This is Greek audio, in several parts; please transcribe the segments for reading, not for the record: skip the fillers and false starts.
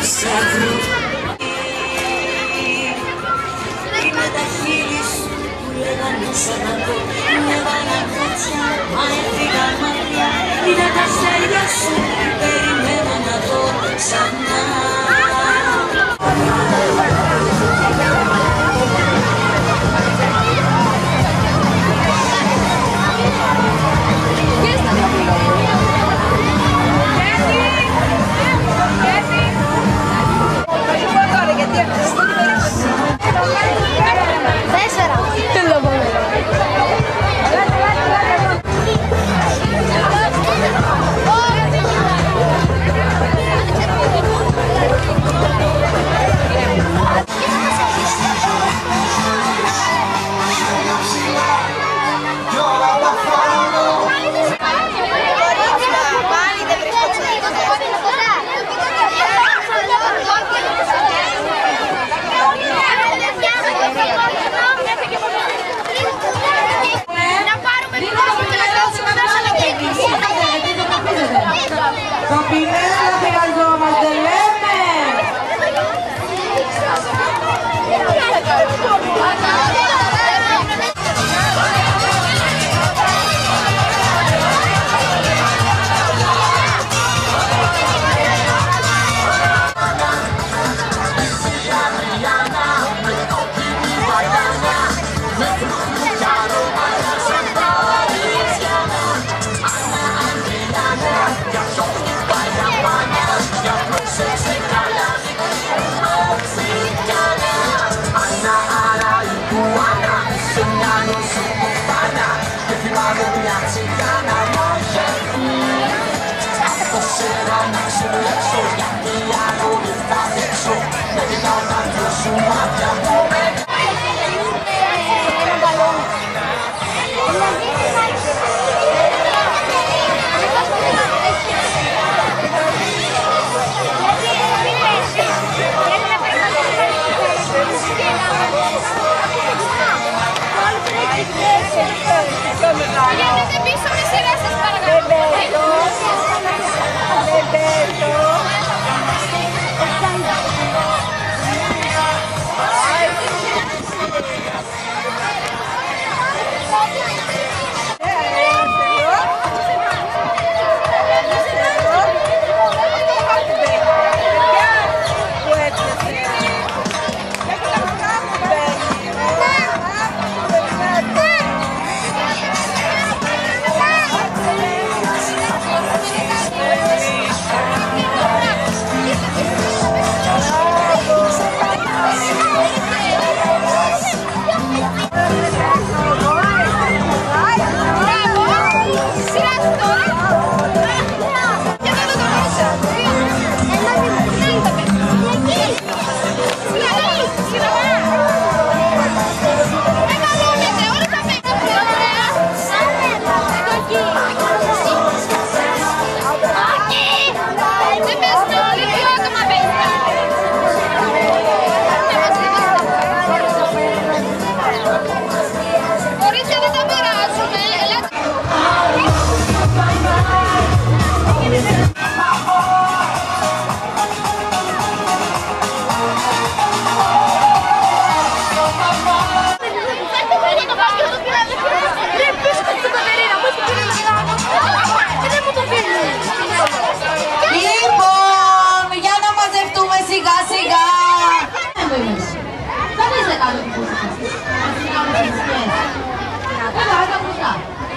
θησαυρού. Είναι τα χείλη σου που λέγανε ξαναδώ. Μια βανακότσια, μα έφυγα μακριά. Είναι τα αστέρια σου που περιμένω να δω ξανά.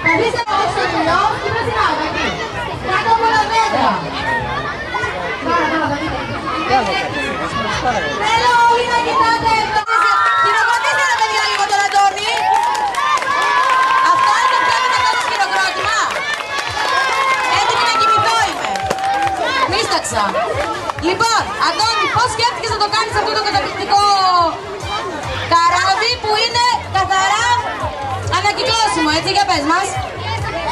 Καθίστε να στο κοινό και με την άκρη εκεί. Κάτω από τα μέτρα. Θέλω όλοι να κοιτάτε. Χειροκροτήστε τα παιδιά λίγο τον Αντώνη. Αυτό είναι το θέμα να κάνεις χειροκρότημα. Έτοιμη να κοιμηθώ είμαι. Μίσταξα. Λοιπόν, Αντώνη, πώς σκέφτηκες να το κάνεις αυτό το καταπληκτικό καράβι που είναι καθαρά ανακυκλώσιμο, έτσι, για πες μας.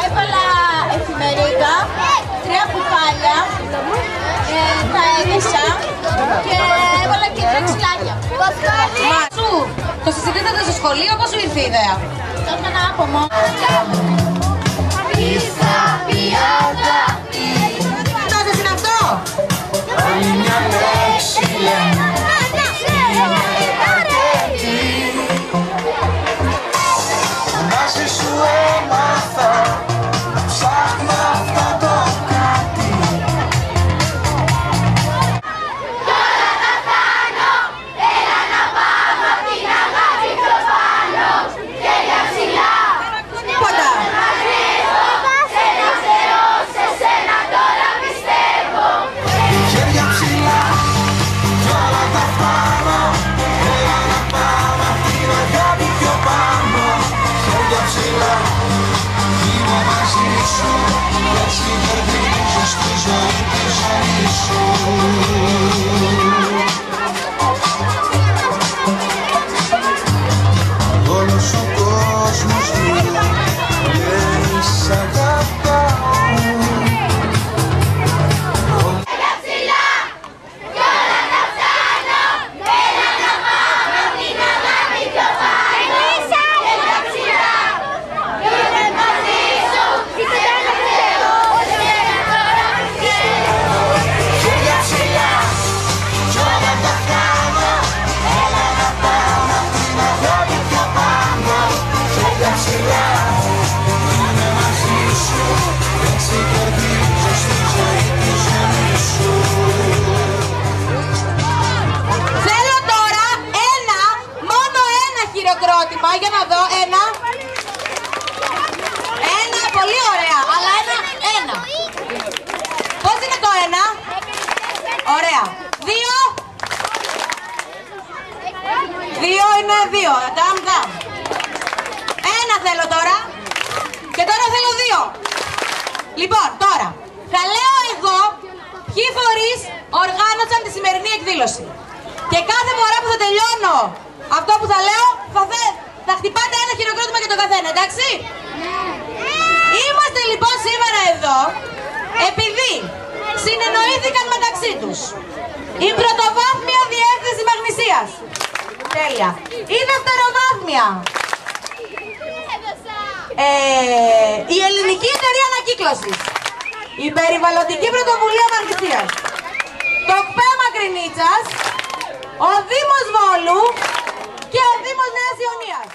Έβαλα εφημερίδα, 3 κουφάλια, τα έδειξα και έβαλα και 2 ξυλάκια. Σου, το συζητήσατε στο σχολείο, πώς σου ήρθε η ιδέα? Το έκανα από μόνο. Φτάσες είναι αυτό? Όλος ο κόσμος μου λέει σ' αγαπάω. Θέλω τώρα μόνο ένα χειροκρότημα για να δω. Ένα, πολύ ωραία, αλλά ένα. Πώς είναι το ένα? Ωραία. Δύο είναι δύο. Δαμ. Ένα θέλω τώρα. Και τώρα θέλω δύο. Λοιπόν, τώρα θα λέω εγώ ποιοι φορείς οργάνωσαν τη σημερινή εκδήλωση. Και κάθε φορά που θα τελειώνω αυτό που θα λέω, θα χτυπάτε ένα χειροκρότημα για τον καθένα, εντάξει? Είμαστε λοιπόν σήμερα εδώ επειδή συνεννοήθηκαν μεταξύ τους η πρωτοβάθμια διεύθυνση Μαγνησίας. Τέλεια. Η δευτεροβάθμια, η Ελληνική Εταιρεία Ανακύκλωσης, η Περιβαλλοντική Πρωτοβουλία Μαγνησίας, το ΚΠΕ Μακρινίτσας, ο Δήμος Βόλου και ο Δήμος Νέας Ιωνίας.